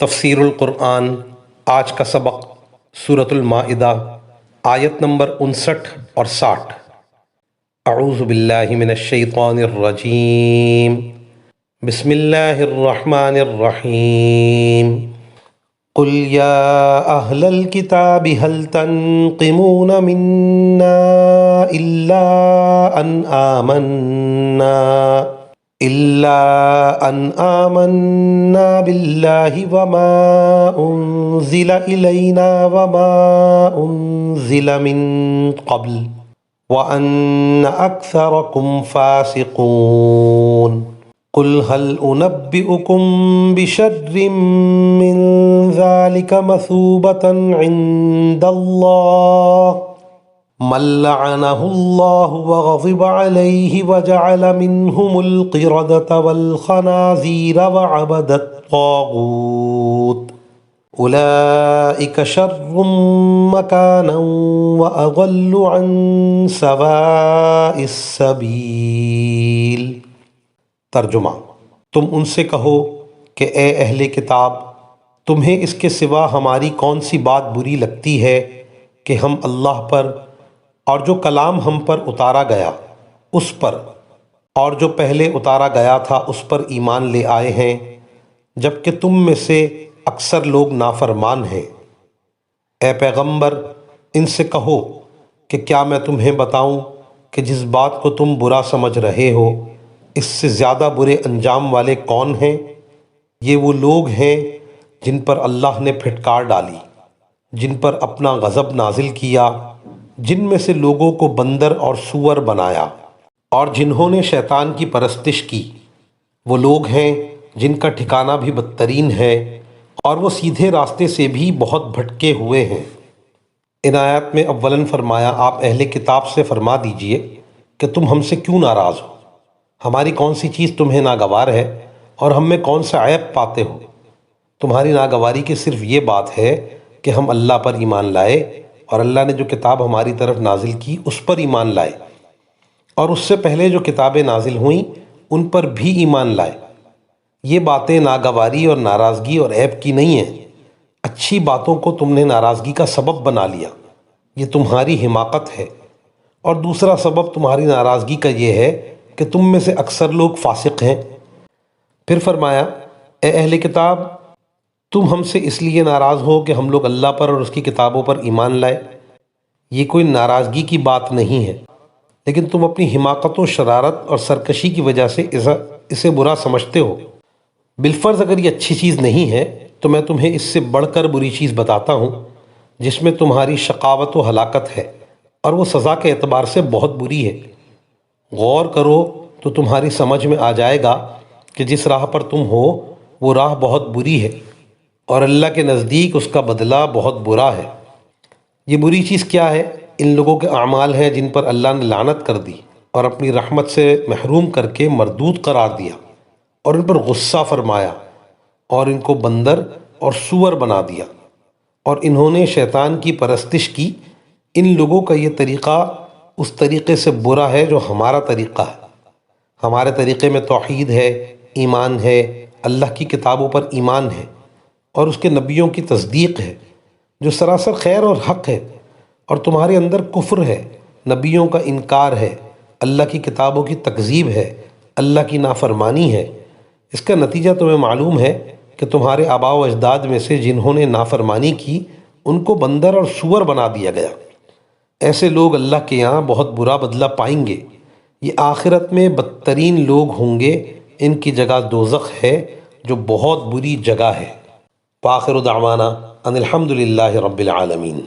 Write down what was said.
تفسیر القرآن آج کا سبق سورۃ المائدہ آیت نمبر 59 اور 60۔ اعوذ باللہ من الشیطان الرجیم، بسم اللہ الرحمن الرحیم۔ قل یا اہل الکتاب هل تنقمون منا الا ان آمنا باللہ وما انزل الینا وما انزل من قبل وان اکثرکم فاسقون۔ قل هل انبئکم بشر من ذلک مثوبۃ عند اللہ من لعنه الله وغضب عليه وجعل منهم القردة والخنازير وعبد الطاغوت أولئك شر مكانا وأضل عن سواء السبيل۔ ترجمہ: تم ان سے کہو کہ اے اہل کتاب، تمہیں اس کے سوا ہماری کون سی بات بری لگتی ہے کہ ہم اللہ پر اور جو کلام ہم پر اتارا گیا اس پر اور جو پہلے اتارا گیا تھا اس پر ایمان لے آئے ہیں، جبکہ تم میں سے اکثر لوگ نافرمان ہیں۔ اے پیغمبر، ان سے کہو کہ کیا میں تمہیں بتاؤں کہ جس بات کو تم برا سمجھ رہے ہو اس سے زیادہ برے انجام والے کون ہیں؟ یہ وہ لوگ ہیں جن پر اللہ نے پھٹکار ڈالی، جن پر اپنا غضب نازل کیا، جن میں سے لوگوں کو بندر اور سور بنایا، اور جنہوں نے شیطان کی پرستش کی۔ وہ لوگ ہیں جن کا ٹھکانہ بھی بدترین ہے اور وہ سیدھے راستے سے بھی بہت بھٹکے ہوئے ہیں۔ ان آیات میں اولاً فرمایا، آپ اہل کتاب سے فرما دیجئے کہ تم ہم سے کیوں ناراض ہو، ہماری کون سی چیز تمہیں ناگوار ہے اور ہم میں کون سا عیب پاتے ہو؟ تمہاری ناگواری کی صرف یہ بات ہے کہ ہم اللہ پر ایمان لائے اور اللہ نے جو کتاب ہماری طرف نازل کی اس پر ایمان لائے، اور اس سے پہلے جو کتابیں نازل ہوئیں ان پر بھی ایمان لائے۔ یہ باتیں ناگواری اور ناراضگی اور عیب کی نہیں ہیں، اچھی باتوں کو تم نے ناراضگی کا سبب بنا لیا، یہ تمہاری حماقت ہے۔ اور دوسرا سبب تمہاری ناراضگی کا یہ ہے کہ تم میں سے اکثر لوگ فاسق ہیں۔ پھر فرمایا، اے اہل کتاب، تم ہم سے اس لیے ناراض ہو کہ ہم لوگ اللہ پر اور اس کی کتابوں پر ایمان لائے۔ یہ کوئی ناراضگی کی بات نہیں ہے، لیکن تم اپنی حماقت و شرارت اور سرکشی کی وجہ سے اسے برا سمجھتے ہو۔ بالفرض اگر یہ اچھی چیز نہیں ہے تو میں تمہیں اس سے بڑھ کر بری چیز بتاتا ہوں جس میں تمہاری شقاوت و ہلاکت ہے، اور وہ سزا کے اعتبار سے بہت بری ہے۔ غور کرو تو تمہاری سمجھ میں آ جائے گا کہ جس راہ پر تم ہو وہ راہ بہت بری ہے، اور اللہ کے نزدیک اس کا بدلہ بہت برا ہے۔ یہ بری چیز کیا ہے؟ ان لوگوں کے اعمال ہیں جن پر اللہ نے لعنت کر دی اور اپنی رحمت سے محروم کر کے مردود قرار دیا، اور ان پر غصہ فرمایا اور ان کو بندر اور سور بنا دیا، اور انہوں نے شیطان کی پرستش کی۔ ان لوگوں کا یہ طریقہ اس طریقے سے برا ہے جو ہمارا طریقہ ہے۔ ہمارے طریقے میں توحید ہے، ایمان ہے، اللہ کی کتابوں پر ایمان ہے اور اس کے نبیوں کی تصدیق ہے جو سراسر خیر اور حق ہے، اور تمہارے اندر کفر ہے، نبیوں کا انکار ہے، اللہ کی کتابوں کی تکذیب ہے، اللہ کی نافرمانی ہے۔ اس کا نتیجہ تمہیں معلوم ہے کہ تمہارے آباء و اجداد میں سے جنہوں نے نافرمانی کی ان کو بندر اور سور بنا دیا گیا۔ ایسے لوگ اللہ کے یہاں بہت برا بدلہ پائیں گے۔ یہ آخرت میں بدترین لوگ ہوں گے، ان کی جگہ دوزخ ہے جو بہت بری جگہ ہے۔ وآخر دعوانا ان الحمد للہ رب العالمین۔